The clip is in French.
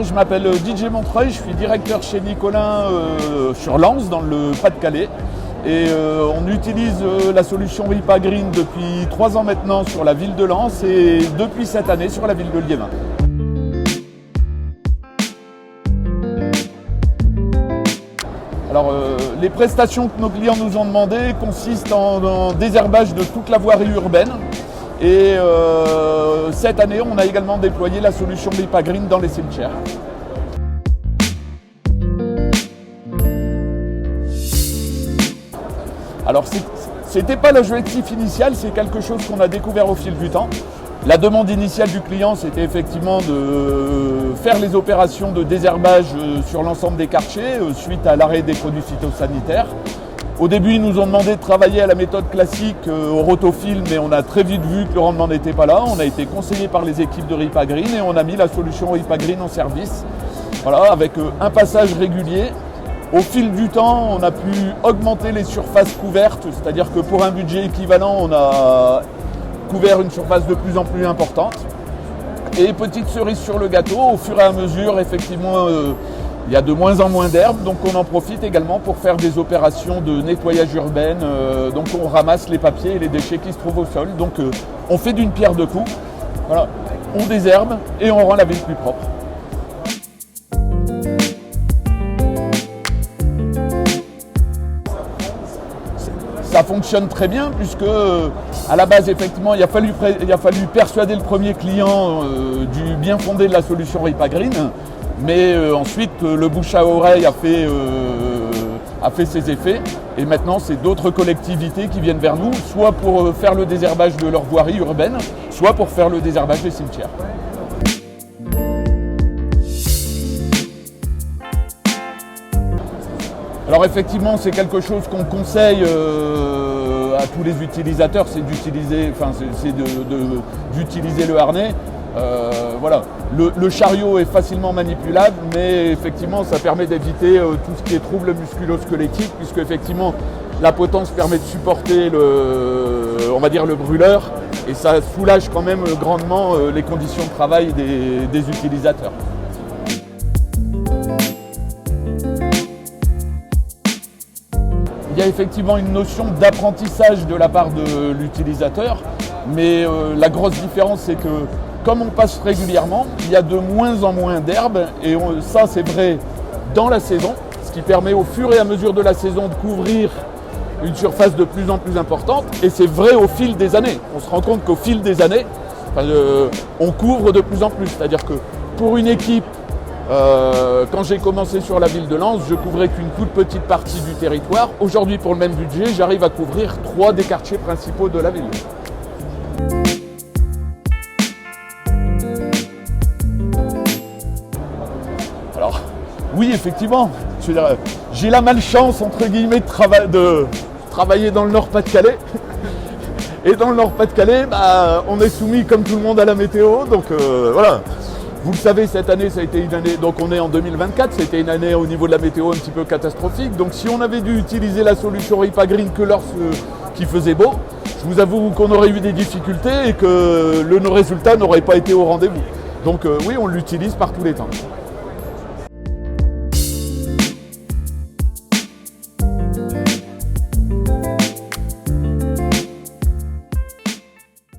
Bonjour, je m'appelle Didier Montreuil, je suis directeur chez Nicolin sur Lens dans le Pas-de-Calais. Et on utilise la solution Ripa Green depuis 3 ans maintenant sur la ville de Lens et depuis cette année sur la ville de Liévin. Alors les prestations que nos clients nous ont demandées consistent en désherbage de toute la voirie urbaine. Et cette année, on a également déployé la solution Ripa Green dans les cimetières. Alors, ce n'était pas l'objectif initial, c'est quelque chose qu'on a découvert au fil du temps. La demande initiale du client, c'était effectivement de faire les opérations de désherbage sur l'ensemble des quartiers suite à l'arrêt des produits phytosanitaires. Au début, ils nous ont demandé de travailler à la méthode classique au rotofil, mais on a très vite vu que le rendement n'était pas là. On a été conseillé par les équipes de Ripa Green et on a mis la solution Ripa Green en service. Voilà, avec un passage régulier. Au fil du temps, on a pu augmenter les surfaces couvertes, c'est-à-dire que pour un budget équivalent, on a couvert une surface de plus en plus importante. Et petite cerise sur le gâteau, au fur et à mesure, effectivement, il y a de moins en moins d'herbes, donc on en profite également pour faire des opérations de nettoyage urbain. Donc on ramasse les papiers et les déchets qui se trouvent au sol. Donc on fait d'une pierre deux coups. Voilà, on désherbe et on rend la ville plus propre. Ça fonctionne très bien puisque à la base effectivement il a fallu persuader le premier client du bien fondé de la solution Ripa Green, mais ensuite le bouche à oreille a fait ses effets et maintenant c'est d'autres collectivités qui viennent vers nous, soit pour faire le désherbage de leur voirie urbaine, soit pour faire le désherbage des cimetières. Alors effectivement, c'est quelque chose qu'on conseille à tous les utilisateurs, c'est d'utiliser le harnais. Voilà. Le chariot est facilement manipulable, mais effectivement, ça permet d'éviter tout ce qui est trouble musculo-squelettique, puisque effectivement, la potence permet de supporter le brûleur, et ça soulage quand même grandement les conditions de travail des utilisateurs. Il y a effectivement une notion d'apprentissage de la part de l'utilisateur, mais la grosse différence c'est que comme on passe régulièrement, il y a de moins en moins d'herbes et ça c'est vrai dans la saison, ce qui permet au fur et à mesure de la saison de couvrir une surface de plus en plus importante et c'est vrai au fil des années. On se rend compte qu'au fil des années, on couvre de plus en plus, c'est-à-dire que pour une équipe, quand j'ai commencé sur la ville de Lens, je couvrais qu'une toute petite partie du territoire. Aujourd'hui, pour le même budget, j'arrive à couvrir 3 des quartiers principaux de la ville. Alors, oui, effectivement, j'ai la malchance, entre guillemets, de travailler dans le Nord-Pas-de-Calais. Et dans le Nord-Pas-de-Calais, on est soumis comme tout le monde à la météo, donc voilà. Vous le savez, cette année, ça a été une année, donc on est en 2024, c'était une année au niveau de la météo un petit peu catastrophique. Donc si on avait dû utiliser la solution Ripa Green que lorsqu'il faisait beau, je vous avoue qu'on aurait eu des difficultés et que nos résultats n'auraient pas été au rendez-vous. Donc oui, on l'utilise par tous les temps.